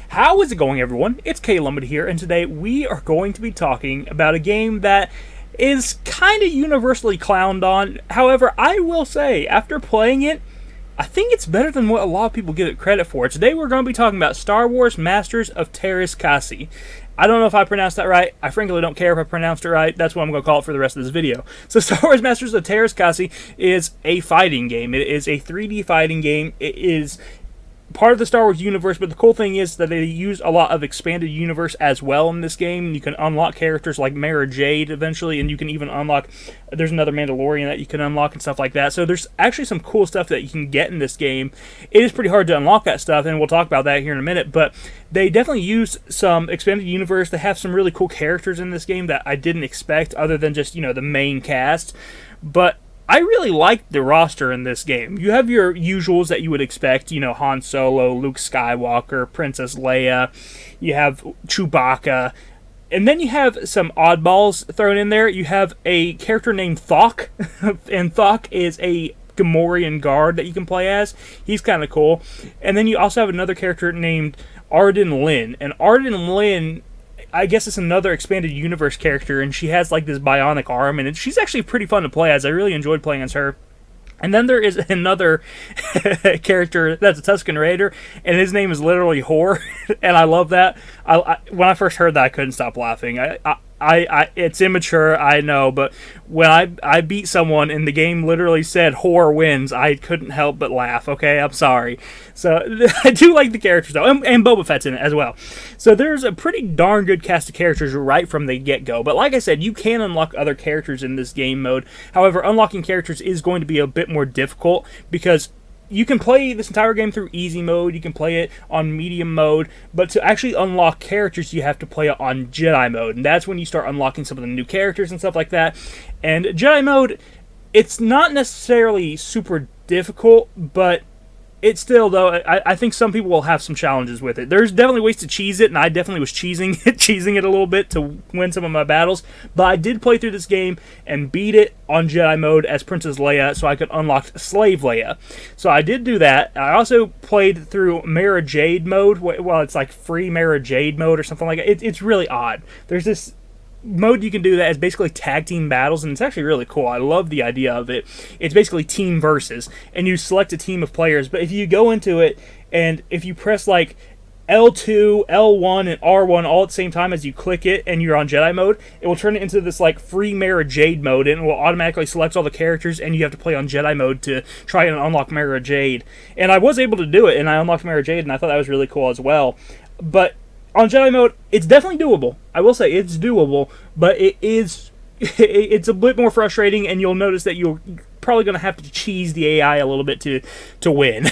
How is it going, everyone? It's Calum here, and today we are going to be talking about a game that is kind of universally clowned on. However, I will say, after playing it, I think it's better than what a lot of people give it credit for. Today we're going to be talking about Star Wars Masters of Teräs Käsi. I don't know if I pronounced that right. I frankly don't care if I pronounced it right. That's what I'm going to call it for the rest of this video. So Star Wars Masters of Teräs Käsi is a fighting game. It is a 3D fighting game. It is part of the Star Wars universe, but the cool thing is that they use a lot of expanded universe as well in this game. You can unlock characters like Mara Jade eventually, and you can even unlock, there's another Mandalorian that you can unlock and stuff like that. So there's actually some cool stuff that you can get in this game. It is pretty hard to unlock that stuff, and we'll talk about that here in a minute, but they definitely use some expanded universe. They have some really cool characters in this game that I didn't expect other than just, the main cast. But I really like the roster in this game. You have your usuals that you would expect, Han Solo, Luke Skywalker, Princess Leia, you have Chewbacca, and then you have some oddballs thrown in there. You have a character named Thok, and Thok is a Gamorrean guard that you can play as. He's kind of cool. And then you also have another character named Arden Lin, and Arden Lin, I guess it's another expanded universe character, and she has like this bionic arm, and she's actually pretty fun to play as. I really enjoyed playing as her. And then there is another character that's a Tusken Raider, and his name is literally Whore, and I love that. When I first heard that, I couldn't stop laughing. It's immature, I know, but when I beat someone and the game literally said Whore wins, I couldn't help but laugh, okay? I'm sorry. So, I do like the characters, though, and Boba Fett's in it as well. So, there's a pretty darn good cast of characters right from the get-go, but like I said, you can unlock other characters in this game mode. However, unlocking characters is going to be a bit more difficult because you can play this entire game through easy mode, you can play it on medium mode, but to actually unlock characters, you have to play it on Jedi mode, and that's when you start unlocking some of the new characters and stuff like that. And Jedi mode, it's not necessarily super difficult, but it's still, though, I think some people will have some challenges with it. There's definitely ways to cheese it, and I definitely was cheesing it a little bit to win some of my battles. But I did play through this game and beat it on Jedi mode as Princess Leia, so I could unlock Slave Leia. So I did do that. I also played through Mara Jade mode. Well, it's like free Mara Jade mode or something like that. It's really odd. There's this mode you can do that is basically tag team battles, and it's actually really cool. I love the idea of it. It's basically team versus, and you select a team of players, but if you go into it and if you press like L2, L1, and R1 all at the same time as you click it and you're on Jedi mode, it will turn it into this like free Mara Jade mode, and it will automatically select all the characters, and you have to play on Jedi mode to try and unlock Mara Jade. And I was able to do it, and I unlocked Mara Jade, and I thought that was really cool as well. But on Jedi mode, it's definitely doable. I will say it's doable, but it's a bit more frustrating, and you'll notice that you're probably going to have to cheese the AI a little bit to win.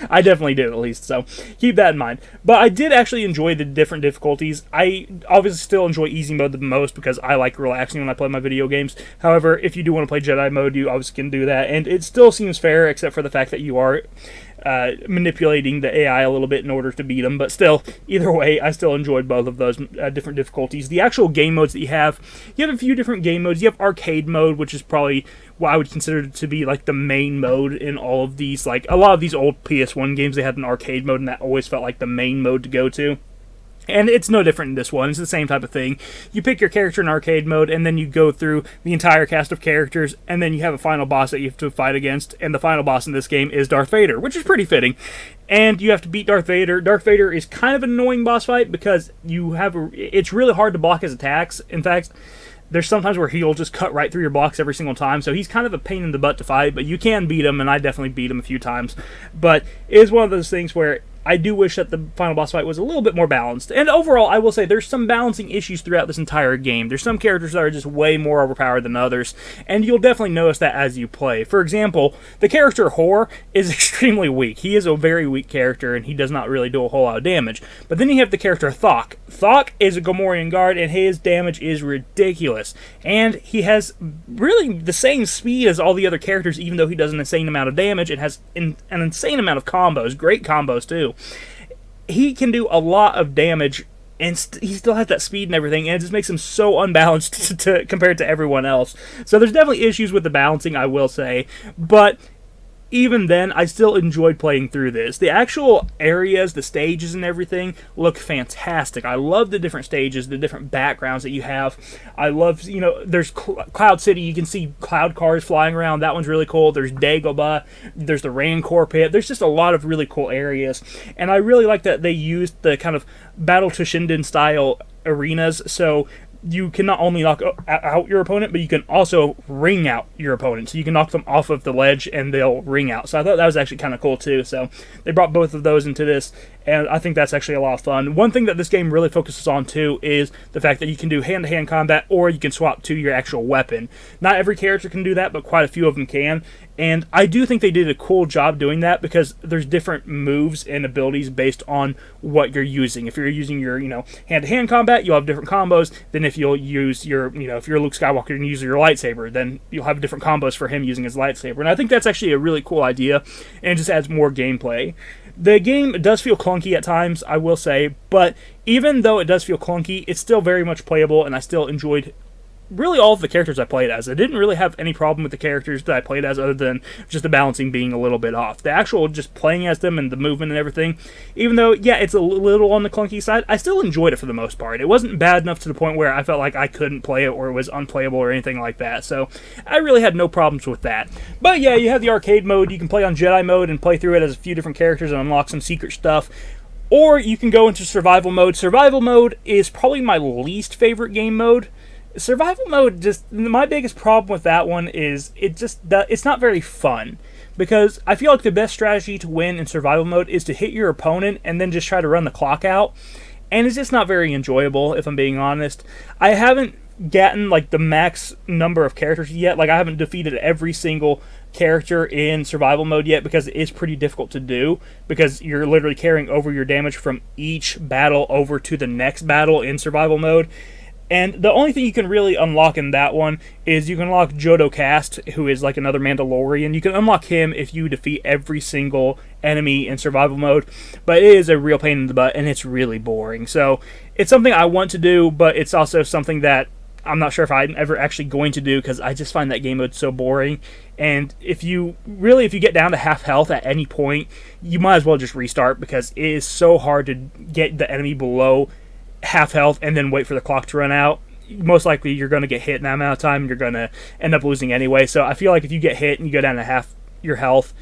I definitely do, at least, so keep that in mind. But I did actually enjoy the different difficulties. I obviously still enjoy easy mode the most because I like relaxing when I play my video games. However, if you do want to play Jedi mode, you obviously can do that, and it still seems fair, except for the fact that you are manipulating the AI a little bit in order to beat them, but still, either way, I still enjoyed both of those different difficulties. The actual game modes that you have a few different game modes. You have arcade mode, which is probably what I would consider to be like the main mode in all of these. Like a lot of these old PS1 games, they had an arcade mode, and that always felt like the main mode to go to. And it's no different in this one. It's the same type of thing. You pick your character in arcade mode, and then you go through the entire cast of characters, and then you have a final boss that you have to fight against, and the final boss in this game is Darth Vader, which is pretty fitting. And you have to beat Darth Vader. Darth Vader is kind of an annoying boss fight because it's really hard to block his attacks. In fact, there's sometimes where he'll just cut right through your blocks every single time, so he's kind of a pain in the butt to fight, but you can beat him, and I definitely beat him a few times. But it is one of those things where I do wish that the final boss fight was a little bit more balanced. And overall, I will say there's some balancing issues throughout this entire game. There's some characters that are just way more overpowered than others, and you'll definitely notice that as you play. For example, the character Whore is extremely weak. He is a very weak character, and he does not really do a whole lot of damage. But then you have the character Thok. Thok is a Gamorrean guard, and his damage is ridiculous. And he has really the same speed as all the other characters, even though he does an insane amount of damage. It has an insane amount of combos, great combos too. He can do a lot of damage, and he still has that speed and everything, and it just makes him so unbalanced compared to everyone else. So there's definitely issues with the balancing, I will say, but even then, I still enjoyed playing through this. The actual areas, the stages and everything look fantastic. I love the different stages, the different backgrounds that you have. I love, there's Cloud City. You can see cloud cars flying around. That one's really cool. There's Dagobah. There's the Rancor Pit. There's just a lot of really cool areas. And I really like that they used the kind of Battle Toshinden style arenas, so you can not only knock out your opponent, but you can also ring out your opponent. So you can knock them off of the ledge and they'll ring out. So I thought that was actually kind of cool too. So they brought both of those into this, and I think that's actually a lot of fun. One thing that this game really focuses on too is the fact that you can do hand-to-hand combat, or you can swap to your actual weapon. Not every character can do that, but quite a few of them can. And I do think they did a cool job doing that, because there's different moves and abilities based on what you're using. If you're using your, hand-to-hand combat, you'll have different combos than if you'll use your, if you're Luke Skywalker and use your lightsaber, then you'll have different combos for him using his lightsaber. And I think that's actually a really cool idea, and it just adds more gameplay. The game does feel clunky at times, I will say, but even though it does feel clunky, it's still very much playable, and I still enjoyed really all of the characters I played as. I didn't really have any problem with the characters that I played as, other than just the balancing being a little bit off. The actual just playing as them and the movement and everything, even though, yeah, it's a little on the clunky side, I still enjoyed it for the most part. It wasn't bad enough to the point where I felt like I couldn't play it or it was unplayable or anything like that, so I really had no problems with that. But yeah, you have the arcade mode. You can play on Jedi mode and play through it as a few different characters and unlock some secret stuff. Or you can go into survival mode. Survival mode is probably my least favorite game mode. Survival mode, just my biggest problem with that one is it's not very fun, because I feel like the best strategy to win in survival mode is to hit your opponent and then just try to run the clock out, and it's just not very enjoyable, if I'm being honest. I haven't gotten like the max number of characters yet. Like, I haven't defeated every single character in survival mode yet, because it is pretty difficult to do, because you're literally carrying over your damage from each battle over to the next battle in survival mode. And the only thing you can really unlock in that one is you can unlock Jodo Kast, who is like another Mandalorian. You can unlock him if you defeat every single enemy in survival mode, but it is a real pain in the butt, and it's really boring. So it's something I want to do, but it's also something that I'm not sure if I'm ever actually going to do, because I just find that game mode so boring. And if you get down to half health at any point, you might as well just restart, because it is so hard to get the enemy below half health and then wait for the clock to run out. Most likely you're going to get hit in that amount of time, and you're going to end up losing anyway. So I feel like if you get hit and you go down to half your health,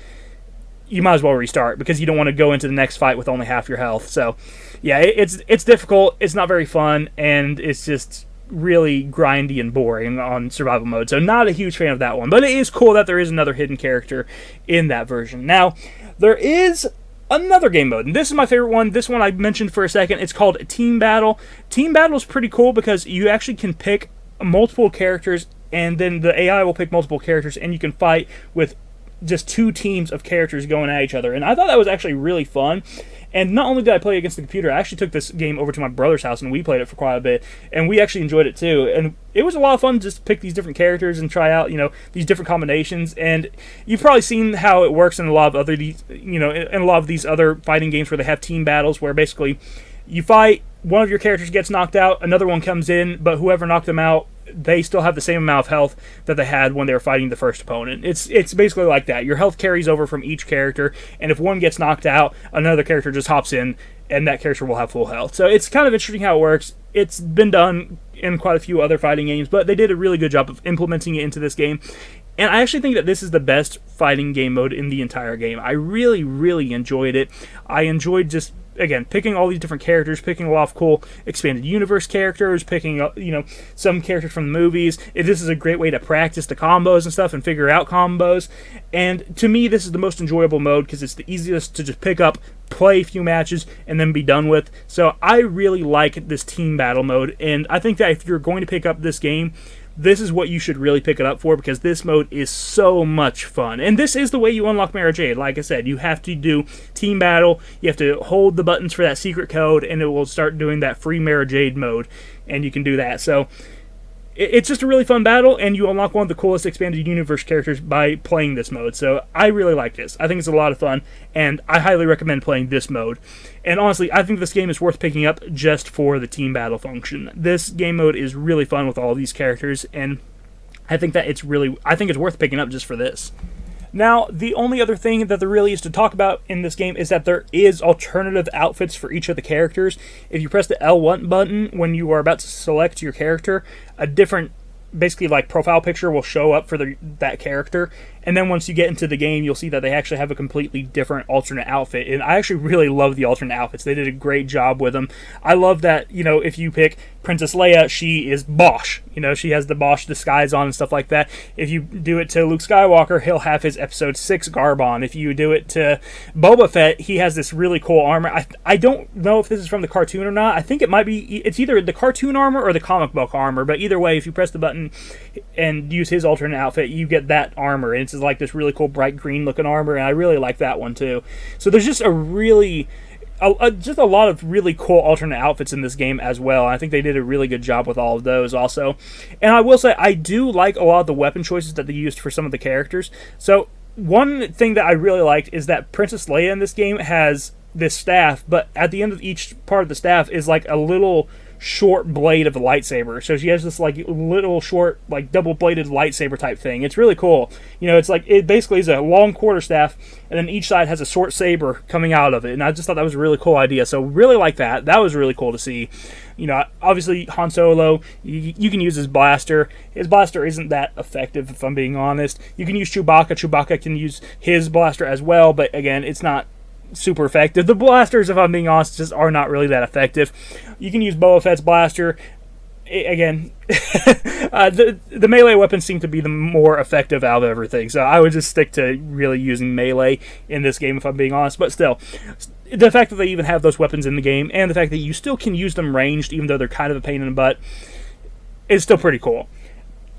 you might as well restart, because you don't want to go into the next fight with only half your health. So yeah, it's difficult, it's not very fun, and it's just really grindy and boring on survival mode. So not a huge fan of that one, but it is cool that there is another hidden character in that version. Now, there is another game mode, and this is my favorite one. This one I mentioned for a second. It's called Team Battle. Team Battle is pretty cool, because you actually can pick multiple characters, and then the AI will pick multiple characters, and you can fight with just two teams of characters going at each other. And I thought that was actually really fun. And not only did I play against the computer, I actually took this game over to my brother's house, and we played it for quite a bit, and we actually enjoyed it too. And it was a lot of fun just to pick these different characters and try out, these different combinations. And you've probably seen how it works in a lot of these other fighting games where they have team battles, where basically you fight, one of your characters gets knocked out, another one comes in, but whoever knocked them out, they still have the same amount of health that they had when they were fighting the first opponent. It's basically like that. Your health carries over from each character, and if one gets knocked out, another character just hops in, and that character will have full health. So it's kind of interesting how it works. It's been done in quite a few other fighting games, but they did a really good job of implementing it into this game. And I actually think that this is the best fighting game mode in the entire game. I really, really enjoyed it. I enjoyed just, again, picking all these different characters, picking a lot of cool expanded universe characters, picking up, some characters from the movies. This is a great way to practice the combos and stuff and figure out combos. And to me, this is the most enjoyable mode, because it's the easiest to just pick up, play a few matches, and then be done with. So I really like this team battle mode, and I think that if you're going to pick up this game, this is what you should really pick it up for, because this mode is so much fun. And this is the way you unlock Mara Jade. Like I said, you have to do team battle, you have to hold the buttons for that secret code, and it will start doing that free Mara Jade mode, and you can do that. So it's just a really fun battle, and you unlock one of the coolest expanded universe characters by playing this mode. So I really like this. I think it's a lot of fun, and I highly recommend playing this mode. And honestly, I think this game is worth picking up just for the team battle function. This game mode is really fun with all these characters, and I think that it's worth picking up just for this. Now, the only other thing that there really is to talk about in this game is that there is alternative outfits for each of the characters. If you press the L1 button when you are about to select your character, a different, basically like profile picture will show up for that character, and then once you get into the game, you'll see that they actually have a completely different alternate outfit, and I actually really love the alternate outfits. They did a great job with them. I love that, if you pick Princess Leia, she is Bosch. She has the Bosch disguise on and stuff like that. If you do it to Luke Skywalker, he'll have his Episode 6 garb on. If you do it to Boba Fett, he has this really cool armor. I don't know if this is from the cartoon or not. I think it might be, it's either the cartoon armor or the comic book armor, but either way, if you press the button and use his alternate outfit, you get that armor, and it's like this really cool bright green looking armor, and I really like that one too. So there's just just a lot of really cool alternate outfits in this game as well. I think they did a really good job with all of those also. And I will say, I do like a lot of the weapon choices that they used for some of the characters. So one thing that I really liked is that Princess Leia in this game has this staff, but at the end of each part of the staff is like a little short blade of the lightsaber. So she has this like little short, like double-bladed lightsaber type thing. It's really cool. It's like, it basically is a long quarterstaff, and then each side has a short saber coming out of it. And I just thought that was a really cool idea. So really like that. That was really cool to see. Obviously Han Solo, you can use his blaster. His blaster isn't that effective, if I'm being honest. You can use Chewbacca. Chewbacca can use his blaster as well, but again, it's not super effective. The blasters, if I'm being honest, just are not really that effective. You can use Boba Fett's blaster. Again, the melee weapons seem to be the more effective out of everything, so I would just stick to really using melee in this game, if I'm being honest. But still, the fact that they even have those weapons in the game, and the fact that you still can use them ranged, even though they're kind of a pain in the butt, is still pretty cool.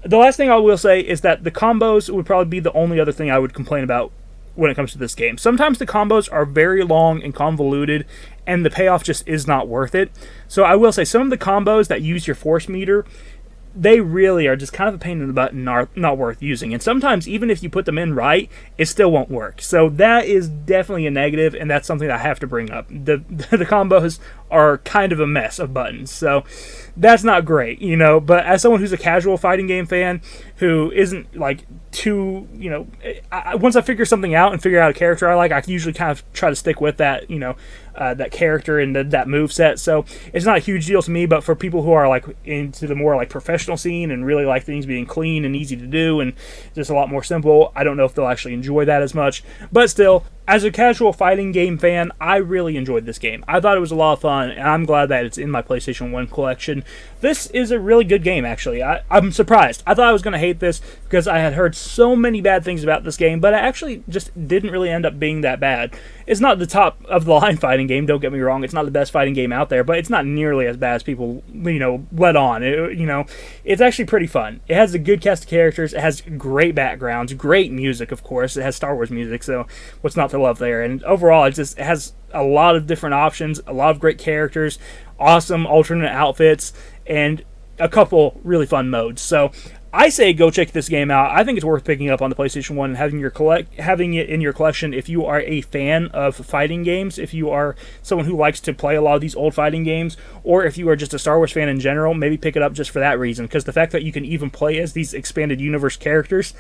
The last thing I will say is that the combos would probably be the only other thing I would complain about when it comes to this game. Sometimes the combos are very long and convoluted, and the payoff just is not worth it. So I will say, some of the combos that use your force meter, they really are just kind of a pain in the butt and are not worth using. And sometimes, even if you put them in right, it still won't work. So that is definitely a negative, and that's something I have to bring up. The combos are kind of a mess of buttons, so that's not great, But as someone who's a casual fighting game fan, who isn't like too, once I figure something out and figure out a character I like, I usually kind of try to stick with that, that character and that moveset. So it's not a huge deal to me, but for people who are like into the more like professional scene and really like things being clean and easy to do and just a lot more simple, I don't know if they'll actually enjoy that as much. But still, as a casual fighting game fan, I really enjoyed this game. I thought it was a lot of fun, and I'm glad that it's in my PlayStation 1 collection. This is a really good game, actually. I'm surprised. I thought I was going to hate this because I had heard so many bad things about this game, but it actually just didn't really end up being that bad. It's not the top of the line fighting game, don't get me wrong. It's not the best fighting game out there, but it's not nearly as bad as people, let on. It's actually pretty fun. It has a good cast of characters. It has great backgrounds, great music, of course. It has Star Wars music, so what's not to love there? And overall, it has a lot of different options, a lot of great characters, awesome alternate outfits, and a couple really fun modes. So I say go check this game out. I think it's worth picking up on the PlayStation 1 and having it in your collection if you are a fan of fighting games, if you are someone who likes to play a lot of these old fighting games, or if you are just a Star Wars fan in general, maybe pick it up just for that reason, because the fact that you can even play as these expanded universe characters,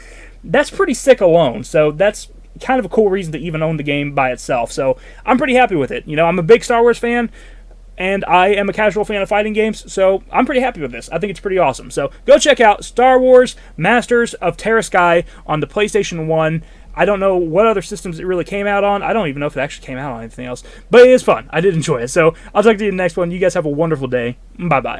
that's pretty sick alone. So that's kind of a cool reason to even own the game by itself. So I'm pretty happy with it. I'm a big Star Wars fan, and I am a casual fan of fighting games, so I'm pretty happy with this. I think it's pretty awesome. So go check out Star Wars Masters of Teräs on the PlayStation 1. I don't know what other systems it really came out on. I don't even know if it actually came out on anything else. But it is fun. I did enjoy it. So I'll talk to you in the next one. You guys have a wonderful day. Bye-bye.